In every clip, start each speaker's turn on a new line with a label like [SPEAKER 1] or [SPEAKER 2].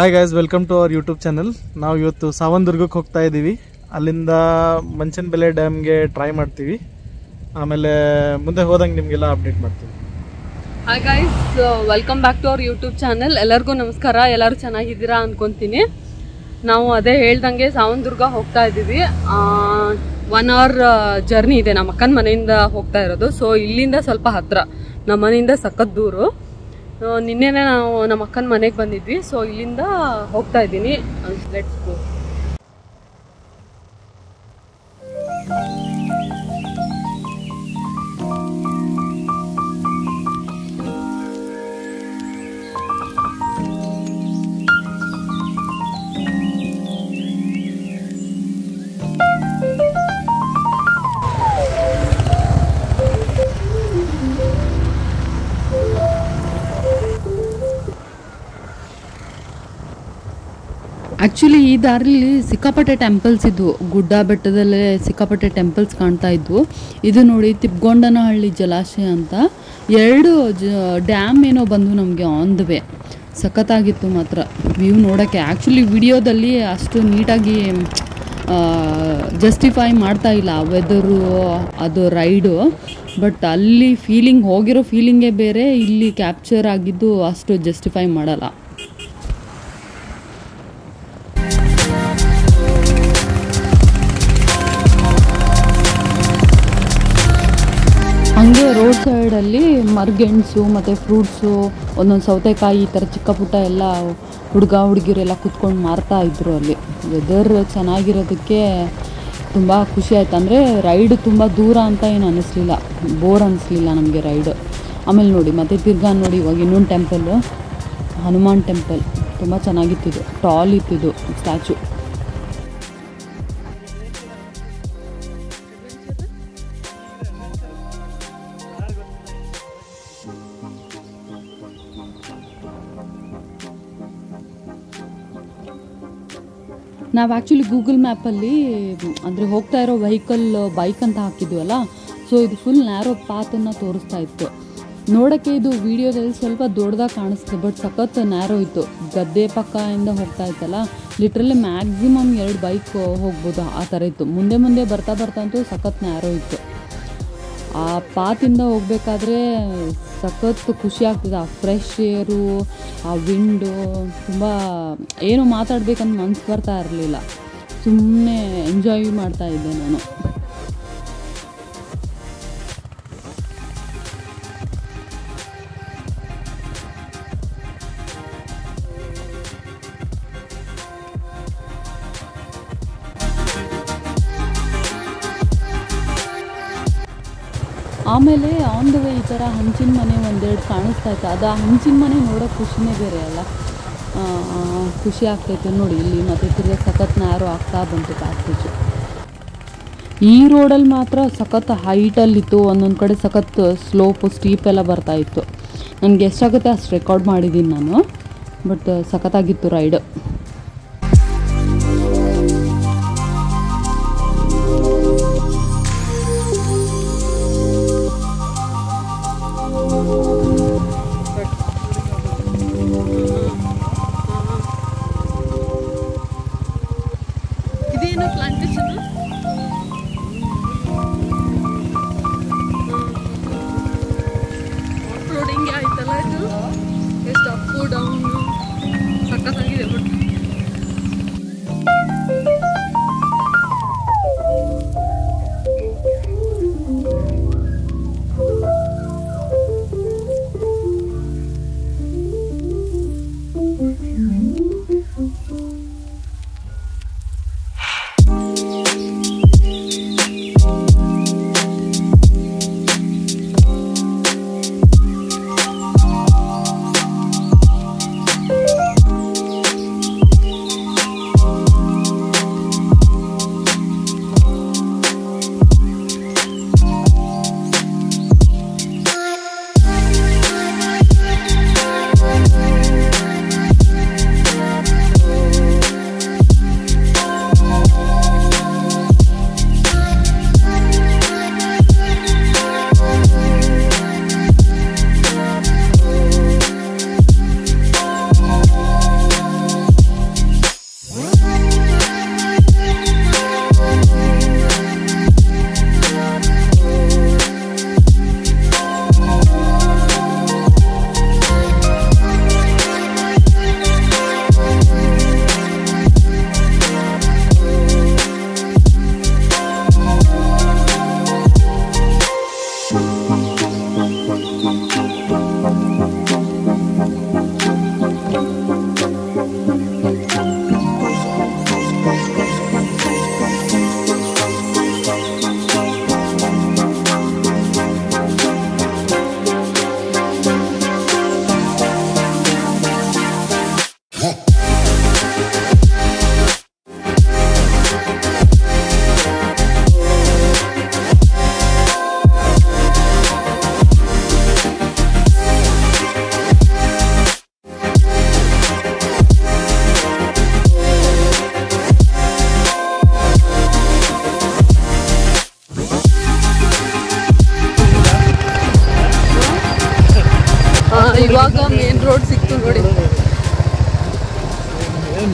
[SPEAKER 1] Hi guys, welcome to our YouTube channel. ನಾವು ಇವತ್ತು ಸಾವಂದುರ್ಗಕ್ಕೆ ಹೋಗ್ತಾ ಇದ್ದೀವಿ. ಅಲ್ಲಿಂದ ಮಂಚನಬೆಲೆ ಡ್ಯಾಮ್ಗೆ ಟ್ರೈ ಮಾಡ್ತೀವಿ. ಆಮೇಲೆ ಮುಂದೆ ಹೋದಂಗೆ ನಿಮಗೆಲ್ಲ ಅಪ್ಡೇಟ್ ಮಾಡ್ತೀವಿ.
[SPEAKER 2] Hi guys, welcome back to our YouTube channel. ಎಲ್ಲರಿಗೂ ನಮಸ್ಕಾರ. ಎಲ್ಲರೂ ಚೆನ್ನಾಗಿದ್ದೀರಾ ಅನ್ಕೊತೀನಿ. ನಾವು ಅದೇ ಹೇಳ್ದಂಗೆ ಸಾವಂದುರ್ಗ ಹೋಗ್ತಾ ಇದ್ದೀವಿ. 1 hour ಜರ್ನಿ ಇದೆ. ನಮ್ಮ ಅಕ್ಕನ ಮನೆಯಿಂದ ಹೋಗ್ತಾ ಇರೋದು. ಸೊ ಇಲ್ಲಿಂದ ಸ್ವಲ್ಪ ಹತ್ರ, ನಮ್ಮ ಮನೆಯಿಂದ ಸಖತ್ ದೂರು. ನಿನ್ನೆನೇ ನಾವು ನಮ್ಮ ಅಕ್ಕನ ಮನೆಗೆ ಬಂದಿದ್ವಿ. ಸೊ ಇಲ್ಲಿಂದ ಹೋಗ್ತಾ ಇದ್ದೀನಿ. Let's go.
[SPEAKER 3] ಆ್ಯಕ್ಚುಲಿ ಈ ದಾರಿಲಿ ಸಿಕ್ಕಾಪಟ್ಟೆ ಟೆಂಪಲ್ಸ್ ಇದ್ವು. ಗುಡ್ಡ ಬೆಟ್ಟದಲ್ಲೇ ಸಿಕ್ಕಾಪಟ್ಟೆ ಟೆಂಪಲ್ಸ್ ಕಾಣ್ತಾ ಇದ್ವು. ಇದು ನೋಡಿ ತಿಪ್ಪಗೊಂಡನಹಳ್ಳಿ ಜಲಾಶಯ ಅಂತ 2 ಡ್ಯಾಮ್ ಏನೋ ಬಂದು ನಮಗೆ ಆನ್ ದ ವೇ. ಸಖತ್ತಾಗಿತ್ತು ಮಾತ್ರ ವ್ಯೂ ನೋಡೋಕ್ಕೆ. ಆ್ಯಕ್ಚುಲಿ ವಿಡಿಯೋದಲ್ಲಿ ಅಷ್ಟು ನೀಟಾಗಿ ಜಸ್ಟಿಫೈ ಮಾಡ್ತಾ ಇಲ್ಲ ವೆದರು, ಅದು ರೈಡು. ಬಟ್ ಅಲ್ಲಿ ಫೀಲಿಂಗ್, ಹೋಗಿರೋ ಫೀಲಿಂಗೇ ಬೇರೆ, ಇಲ್ಲಿ ಕ್ಯಾಪ್ಚರ್ ಆಗಿದ್ದು ಅಷ್ಟು ಜಸ್ಟಿಫೈ ಮಾಡಲ್ಲ. ಹಂಗೆ ರೋಡ್ ಸೈಡಲ್ಲಿ ಮರಗೆಣಸು ಮತ್ತು ಫ್ರೂಟ್ಸು, ಒಂದೊಂದು ಸೌತೆಕಾಯಿ, ಈ ಥರ ಚಿಕ್ಕ ಪುಟ್ಟ ಎಲ್ಲ ಹುಡುಗಿರೆಲ್ಲ ಕೂತ್ಕೊಂಡು ಮಾರ್ತಾ ಇದ್ರು. ಅಲ್ಲಿ ವೆದರ್ ಚೆನ್ನಾಗಿರೋದಕ್ಕೆ ತುಂಬ ಖುಷಿ ಆಯ್ತು. ಅಂದರೆ ರೈಡ್ ತುಂಬ ದೂರ ಅಂತ ಏನು ಅನ್ನಿಸ್ಲಿಲ್ಲ, ಬೋರ್ ಅನ್ನಿಸ್ಲಿಲ್ಲ ನಮಗೆ ರೈಡ್. ಆಮೇಲೆ ನೋಡಿ ಮತ್ತೆ ತಿರ್ಗಾ ನೋಡಿ ಇವಾಗ ಇನ್ನೊಂದು ಟೆಂಪಲ್ಲು, ಹನುಮಾನ್ ಟೆಂಪಲ್. ತುಂಬ ಚೆನ್ನಾಗಿತ್ತಿದು, ಟಾಲ್ ಇತ್ತಿದು ಸ್ಟ್ಯಾಚು. ನಾವು ಆ್ಯಕ್ಚುಲಿ ಗೂಗಲ್ ಮ್ಯಾಪಲ್ಲಿ ಅಂದರೆ ಹೋಗ್ತಾ ಇರೋ ವೆಹಿಕಲ್ ಬೈಕ್ ಅಂತ ಹಾಕಿದ್ವಲ್ಲ, ಸೊ ಇದು ಫುಲ್ ನ್ಯಾರೋ ಪಾತನ್ನು ತೋರಿಸ್ತಾ ಇತ್ತು. ನೋಡೋಕ್ಕೆ ಇದು ವೀಡಿಯೋದಲ್ಲಿ ಸ್ವಲ್ಪ ದೊಡ್ಡದಾಗಿ ಕಾಣಿಸ್ತು, ಬಟ್ ಸಖತ್ ನ್ಯಾರೋ ಇತ್ತು. ಗದ್ದೆ ಪಕ್ಕದಿಂದ ಹೋಗ್ತಾ ಇತ್ತಲ್ಲ, ಲಿಟ್ರಲಿ ಮ್ಯಾಕ್ಸಿಮಮ್ 2 ಬೈಕ್ ಹೋಗ್ಬೋದು, ಆ ಥರ ಇತ್ತು. ಮುಂದೆ ಬರ್ತಾ ಅಂತೂ ಸಖತ್ ನ್ಯಾರೋ ಇತ್ತು. ಆ ಪಾತಿಂದ ಹೋಗಬೇಕಾದ್ರೆ ಸಖತ್ ಖುಷಿ ಆಗ್ತಿದೆ. ಆ ಫ್ರೆಶ್ ಏರು, ಆ ವಿಂಡು, ತುಂಬ ಏನು ಮಾತಾಡ್ಬೇಕಂತ ಮನ್ಸು ಬರ್ತಾ ಇರಲಿಲ್ಲ. ಸುಮ್ಮನೆ ಎಂಜಾಯ್ ಮಾಡ್ತಾ ಇದ್ದೆ ನಾನು. ಆಮೇಲೆ ಆನ್ ದ ವೇ ಈ ಥರ ಹಂಚಿನ ಮನೆ 1-2 ಕಾಣಿಸ್ತಾ ಇತ್ತು. ಅದು ಆ ಹಂಚಿನ ಮನೆ ನೋಡೋಕ್ಕೆ ಖುಷಿನೇ ಬೇರೆ ಅಲ್ಲ, ಖುಷಿ ಆಗ್ತಾಯಿತ್ತು ನೋಡಿ. ಇಲ್ಲಿ ಮತ್ತೆ ತಿರ್ಗಿ ಸಖತ್ ನ್ಯಾರೋ ಆಗ್ತಾ ಬಂತು ಪ್ಯಾಸೇಜು. ಈ ರೋಡಲ್ಲಿ ಮಾತ್ರ ಸಖತ್ ಹೈಟಲ್ಲಿತ್ತು, ಒಂದೊಂದು ಕಡೆ ಸಖತ್ ಸ್ಲೋಪು, ಸ್ಟೀಪ್ ಎಲ್ಲ ಬರ್ತಾಯಿತ್ತು. ನನಗೆ ಎಷ್ಟಾಗುತ್ತೆ ಅಷ್ಟು ರೆಕಾರ್ಡ್ ಮಾಡಿದ್ದೀನಿ ನಾನು, ಬಟ್ ಸಖತ್ತಾಗಿತ್ತು ರೈಡ್.
[SPEAKER 2] ಇದೇನು ಪ್ಲಾಂಟೇಶನ್? ಆಫ್ ರೋಡಿಂಗ್ ಆಯ್ತಲ್ಲ ಇದು. ಎಷ್ಟು ಅಪ್ಪು ಡೌನು ಸಖತ್ತಾಗಿದೆ. ಬಟ್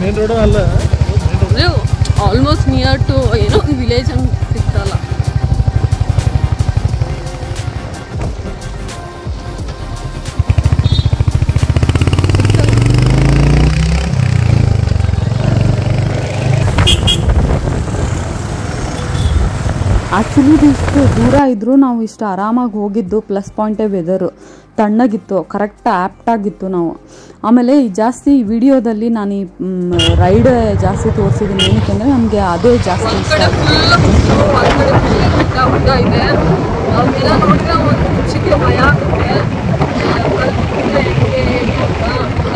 [SPEAKER 1] ಮೇನ್ ರೋಡು ಅಲ್ಲ,
[SPEAKER 2] ಅಂದರೆ ಆಲ್ಮೋಸ್ಟ್ ನಿಯರ್ ಟು ಏನೋ ವಿಲೇಜ್ ಅಂತ ಸಿಗ್ತಲ್ಲ.
[SPEAKER 3] ಆ್ಯಕ್ಚುಲಿ ಇದು ಇಷ್ಟು ದೂರ ಇದ್ದರೂ ನಾವು ಇಷ್ಟು ಆರಾಮಾಗಿ ಹೋಗಿದ್ದು ಪ್ಲಸ್ ಪಾಯಿಂಟೇ ವೆದರು. ತಣ್ಣಗಿತ್ತು, ಕರೆಕ್ಟ್ ಆ್ಯಪ್ಟಾಗಿತ್ತು ನಾವು. ಆಮೇಲೆ ಈ ಜಾಸ್ತಿ ವಿಡಿಯೋದಲ್ಲಿ ನಾನು ಈ ರೈಡ್ ಜಾಸ್ತಿ ತೋರಿಸಿದ್ದೀನಿ. ಏನಕ್ಕೆ ಅಂದರೆ ನಮಗೆ ಅದೇ ಜಾಸ್ತಿ ಇಷ್ಟ ಆಗುತ್ತೆ.
[SPEAKER 2] ಇದೆ ಅವೆಲ್ಲ ನೋಡಿದ್ರೆ ಒಂದು ಖುಷಿಗೆ ಭಯ ಆಗುತ್ತೆ.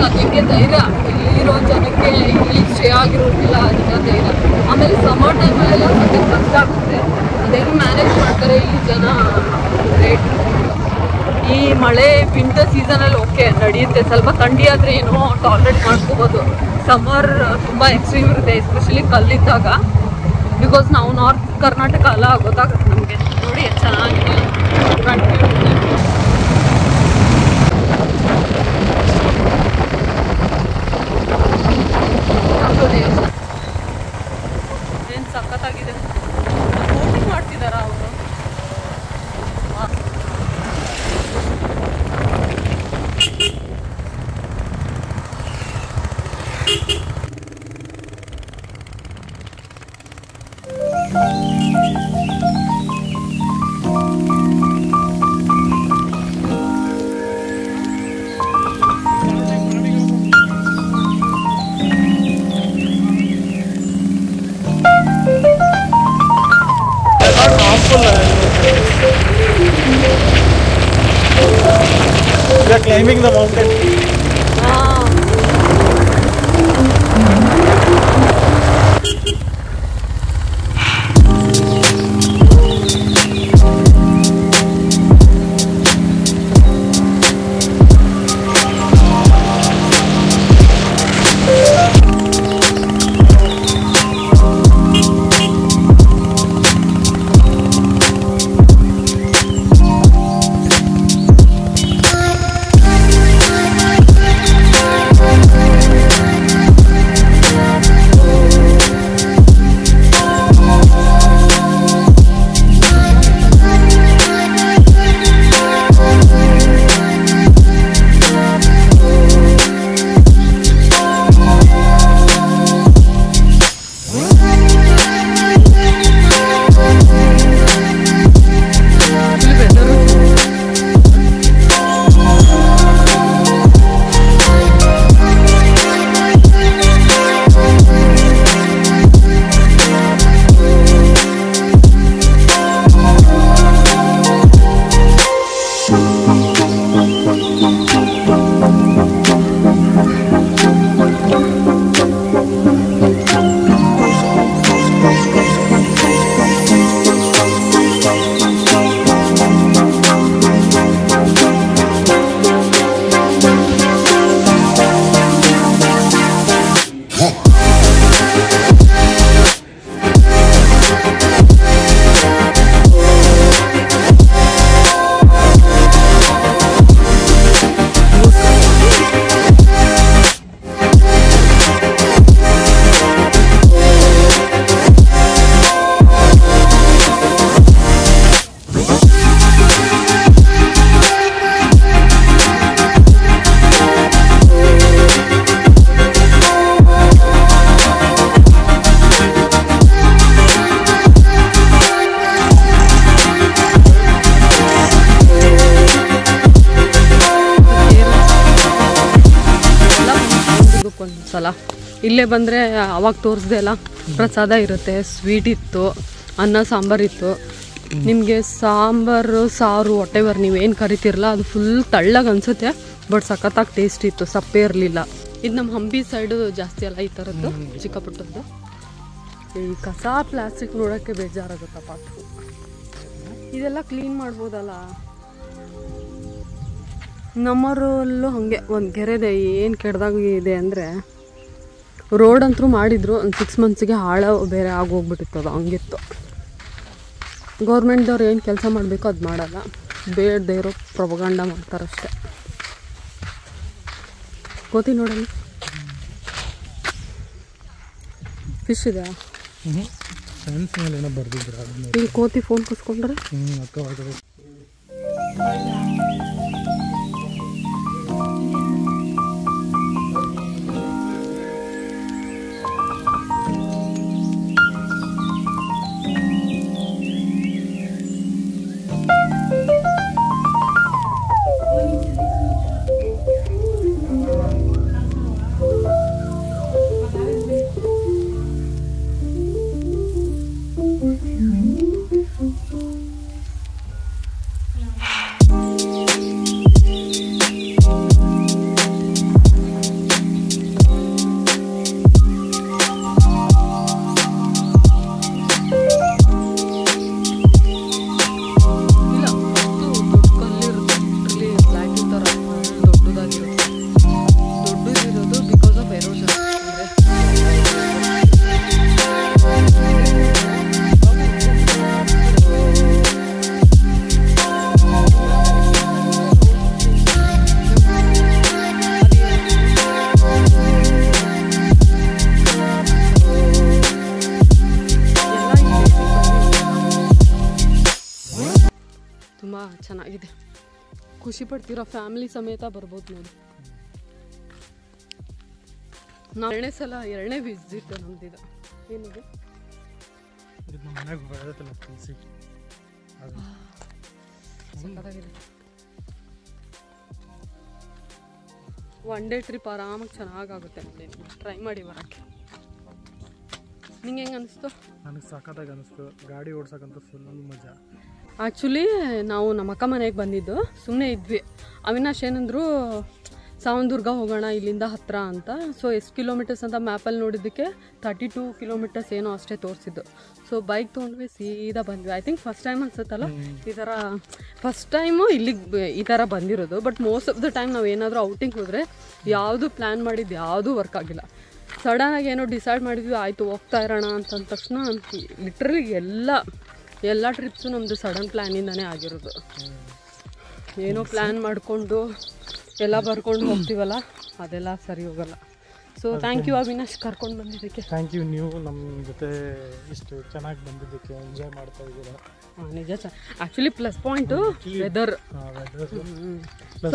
[SPEAKER 2] ಅದಕ್ಕೆ ಧೈರ್ಯ, ಇಲ್ಲಿರೋ ಜನಕ್ಕೆ ಇಲ್ಲಿ ಸ್ಟೇ ಆಗಿರೋದಿಲ್ಲ ಅದಕ್ಕೆ ಧೈರ್ಯ. ಆಮೇಲೆ ಸಮರ್ ಟೈಮಲ್ಲೆಲ್ಲ ಸ್ವಲ್ಪ ಕಷ್ಟ ಆಗುತ್ತೆ, ಅದೇನು ಮ್ಯಾನೇಜ್ ಮಾಡ್ತಾರೆ ಇಲ್ಲಿ ಜನ. ರೇಟ್ ಈ ಮಳೆ ವಿಂಟರ್ ಸೀಸನಲ್ಲಿ ಓಕೆ ನಡೆಯುತ್ತೆ, ಸ್ವಲ್ಪ ಥಂಡಿ ಆದರೆ ಏನೋ ಟಾಲರೇಟ್ ಮಾಡ್ಕೋಬೋದು. ಸಮ್ಮರ್ ತುಂಬ ಎಕ್ಸ್ಟ್ರೀಮ್ ಇರುತ್ತೆ, ಎಸ್ಪೆಷಲಿ ಕಲ್ಲಿದ್ದಾಗ. ಬಿಕಾಸ್ ನಾವು ನಾರ್ತ್ ಕರ್ನಾಟಕ ಅಲ್ಲ, ಗೊತ್ತಾಗುತ್ತೆ ನಮಗೆ. ನೋಡಿ ಎಷ್ಟು ಚೆನ್ನಾಗಿದೆ. ಏನು ಸಖತ್ತಾಗಿದೆ. ಬೋಟಿಂಗ್ ಮಾಡ್ತಿದ್ದಾರಾ ಅವರು?
[SPEAKER 1] We are climbing the mountain.
[SPEAKER 2] ಸಲ ಇಲ್ಲೇ ಬಂದರೆ ಅವಾಗ ತೋರಿಸ್ದೆ ಅಲ್ಲ, ಪ್ರಸಾದ ಇರುತ್ತೆ, ಸ್ವೀಟ್ ಇತ್ತು, ಅನ್ನ ಸಾಂಬಾರಿತ್ತು. ನಿಮಗೆ ಸಾಂಬಾರು ಸಾರು ಹೊಟ್ಟೆವರ್ ನೀವೇನು ಕರಿತಿರಲ್ಲ ಅದು ಫುಲ್ ತಳ್ಳಗೆ ಅನಿಸುತ್ತೆ, ಬಟ್ ಸಖತ್ತಾಗಿ ಟೇಸ್ಟ್ ಇತ್ತು, ಸಪ್ಪೆ ಇರಲಿಲ್ಲ. ಇದು ನಮ್ಮ ಹಂಪಿ ಸೈಡು ಜಾಸ್ತಿ ಅಲ್ಲ ಈ ಥರದ್ದು ಚಿಕ್ಕ ಪುಟ್ಟದ್ದು. ಈ ಕಸ ಪ್ಲಾಸ್ಟಿಕ್ ನೋಡೋಕ್ಕೆ ಬೇಜಾರಾಗುತ್ತಪ್ಪ. ಇದೆಲ್ಲ ಕ್ಲೀನ್ ಮಾಡ್ಬೋದಲ್ಲ. ನಮ್ಮರಲ್ಲೂ ಹಾಗೆ ಒಂದು ಕೆರೆದೆ, ಏನು ಕೆಡ್ದಾಗ ಇದೆ ಅಂದರೆ ರೋಡ್ ಅಂತೂ ಮಾಡಿದ್ರು, ಒಂದು 6 ಮಂತ್ಸಿಗೆ ಹಾಳು ಬೇರೆ ಆಗೋಗ್ಬಿಟ್ಟಿತ್ತು, ಅದು ಹಂಗಿತ್ತು. ಗೌರ್ಮೆಂಟ್ದವ್ರು ಏನು ಕೆಲಸ ಮಾಡಬೇಕು ಅದು ಮಾಡಲ್ಲ, ಬೇಡದೇ ಇರೋ ಪ್ರೊಪಗಂಡ ಮಾಡ್ತಾರಷ್ಟೆ. ಗೊತ್ತಿ ನೋಡಲ್ಲ ಫಿಶ್ ಇದೆ
[SPEAKER 1] ಸೈನ್ಸ್ ಮೇಲೆ ಏನೋ ಬರ್ದಿದ್ರು ಅದನ್ನ
[SPEAKER 2] ಇಲ್ಲಿ ಕೋತಿ ಫೋನ್ ಕುಸ್ಕೊಂಡ್ರೆ
[SPEAKER 1] ಅಕ್ಕವಾಗಬೇಕು.
[SPEAKER 2] ತುಂಬ ಚೆನ್ನಾಗಿದೆ, ಖುಷಿ ಪಡ್ತೀರಾ, ಫ್ಯಾಮಿಲಿ ಸಮೇತ ಬರ್ಬೋದು ನೋಡಿ. ನಾವು ಎರಡನೇ ವಿಸಿಟ್ ನಮ್ದಿದೆ. ಏನಿದೆ ಸಕ್ಕತ್ತಾಗಿದೆ. ಒನ್ ಡೇ ಟ್ರಿಪ್ ಆರಾಮಾಗಿ ಚೆನ್ನಾಗಾಗುತ್ತೆ ನೋಡಿ, ಟ್ರೈ ಮಾಡಿ ಬರೋಕ್ಕೆ. ನಿಂಗೆ ಹೆಂಗೆ ಅನಿಸ್ತು?
[SPEAKER 1] ನನಗೆ ಸಖತ್ತಾಗಿ ಅನಿಸ್ತು, ಗಾಡಿ ಓಡ್ಸೋಕ್ಕಂತೂ ಫುಲ್ ಮಜಾ.
[SPEAKER 2] ಆ್ಯಕ್ಚುಲಿ ನಾವು ನಮ್ಮ ಅಕ್ಕ ಮನೆಗೆ ಬಂದಿದ್ದು, ಸುಮ್ಮನೆ ಇದ್ವಿ. ಅವಿನಾಶ್ ಏನಂದ್ರು ಸಾವಂದುರ್ಗ ಹೋಗೋಣ ಇಲ್ಲಿಂದ ಹತ್ತಿರ ಅಂತ. ಸೊ ಎಷ್ಟು ಕಿಲೋಮೀಟರ್ಸ್ ಅಂತ ಮ್ಯಾಪಲ್ಲಿ ನೋಡಿದ್ದಕ್ಕೆ 32 ಕಿಲೋಮೀಟರ್ಸ್ ಏನೋ ಅಷ್ಟೇ ತೋರಿಸಿದ್ದು. ಸೊ ಬೈಕ್ ತೊಗೊಂಡ್ವಿ, ಸೀದಾ ಬಂದ್ವಿ. ಐ ಥಿಂಕ್ ಫಸ್ಟ್ ಟೈಮ್ ಅನ್ಸುತ್ತಲ್ಲ ಈ ಥರ, ಫಸ್ಟ್ ಟೈಮು ಇಲ್ಲಿಗೆ ಈ ಥರ ಬಂದಿರೋದು. But most of the time ನಾವು ಏನಾದರೂ ಔಟಿಂಗ್ ಹೋದರೆ ಯಾವುದು ಪ್ಲ್ಯಾನ್ ಮಾಡಿದ್ದು ಯಾವುದೂ ವರ್ಕ್ ಆಗಿಲ್ಲ. ಸಡನ್ನಾಗಿ ಏನೋ ಡಿಸೈಡ್ ಮಾಡಿದ್ವಿ, ಆಯಿತು ಹೋಗ್ತಾ ಇರೋಣ ಅಂತಂದ ತಕ್ಷಣ ಲಿಟ್ರಲಿ ಎಲ್ಲ ಟ್ರಿಪ್ಸು ನಮ್ಮದು ಸಡನ್ ಪ್ಲ್ಯಾನಿಂದನೇ ಆಗಿರೋದು. ಏನೋ ಪ್ಲ್ಯಾನ್ ಮಾಡಿಕೊಂಡು ಎಲ್ಲ ಬರ್ಕೊಂಡು ಹೋಗ್ತೀವಲ್ಲ, ಅದೆಲ್ಲ ಸರಿ ಹೋಗಲ್ಲ. ಸೊ ಥ್ಯಾಂಕ್ ಯು ಅವಿನಾಶ್, ಕರ್ಕೊಂಡು ಬಂದಿದ್ದಕ್ಕೆ.
[SPEAKER 1] ಥ್ಯಾಂಕ್ ಯು, ನೀವು ನಮ್ಮ ಜೊತೆ ಇಷ್ಟು ಚೆನ್ನಾಗಿ ಬಂದಿದ್ದಕ್ಕೆ, ಎಂಜಾಯ್ ಮಾಡ್ತಾ ಇದ್ದೀರಾ.
[SPEAKER 2] ನಿಜ. Actually plus point weather.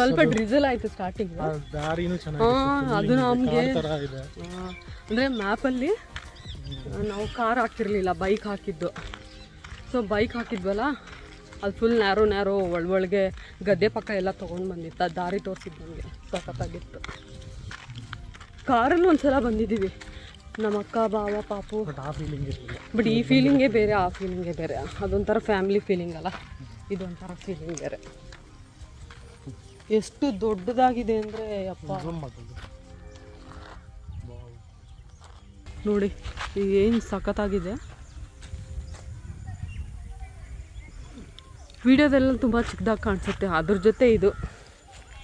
[SPEAKER 2] ಸ್ವಲ್ಪ ಡ್ರಿಸಲ್ ಆಯಿತು ಸ್ಟಾರ್ಟಿಂಗ್,
[SPEAKER 1] ದಾರಿನೂ ಚೆನ್ನಾಗಿ.
[SPEAKER 2] ಅದು ನಮಗೆ ಅಂದರೆ ಮ್ಯಾಪಲ್ಲಿ ನಾವು ಕಾರ್ ಹಾಕಿರಲಿಲ್ಲ, ಬೈಕ್ ಹಾಕಿದ್ದು. ಸೊ ಬೈಕ್ ಹಾಕಿದ್ವಲ್ಲ, ಅದು ಫುಲ್ ನ್ಯಾರೋ ಒಳಗೆ ಗದ್ದೆ ಪಕ್ಕ ಎಲ್ಲ ತೊಗೊಂಡು ಬಂದಿತ್ತು. ಅದು ದಾರಿ ತೋರಿಸಿದ್ದು ನಮಗೆ ಸಖತ್ತಾಗಿತ್ತು. ಕಾರಲ್ಲಿ ಒಂದ್ಸಲ ಬಂದಿದ್ದೀವಿ, ನಮ್ಮ ಅಕ್ಕ ಬಾವ ಪಾಪು. ಬಟ್ ಈ ಫೀಲಿಂಗೇ ಬೇರೆ, ಆ ಫೀಲಿಂಗೇ ಬೇರೆ. ಅದೊಂಥರ ಫ್ಯಾಮಿಲಿ ಫೀಲಿಂಗ್ ಅಲ್ಲ, ಇದೊಂಥರ ಫೀಲಿಂಗ್ ಬೇರೆ. ಎಷ್ಟು ದೊಡ್ಡದಾಗಿದೆ ಅಂದರೆ ಅಪ್ಪ ನೋಡಿ, ಏನು ಸಖತ್ತಾಗಿದೆ. ವಿಡಿಯೋದೆಲ್ಲ ತುಂಬ ಚಿಕ್ಕದಾಗಿ ಕಾಣಿಸುತ್ತೆ, ಅದ್ರ ಜೊತೆ ಇದು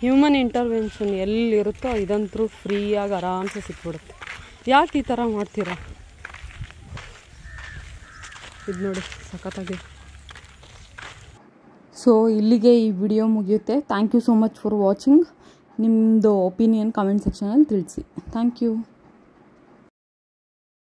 [SPEAKER 2] ಹ್ಯೂಮನ್ ಇಂಟರ್ವೆನ್ಷನ್ ಎಲ್ಲಿರುತ್ತೋ ಇದಂತೂ ಫ್ರೀಯಾಗಿ ಆರಾಮ್ಸೆ ಸಿಕ್ಬಿಡುತ್ತೆ. ಯಾಕೆ ಈ ಥರ ಮಾಡ್ತೀರಾ? ಇದು ನೋಡಿ ಸಖತ್ತಾಗಿದೆ.
[SPEAKER 3] ಸೊ ಇಲ್ಲಿಗೆ ಈ ವಿಡಿಯೋ ಮುಗಿಯುತ್ತೆ. Thank you so much for watching. ನಿಮ್ಮದು ಒಪಿನಿಯನ್ ಕಮೆಂಟ್ ಸೆಕ್ಷನಲ್ಲಿ ತಿಳಿಸಿ. Thank you.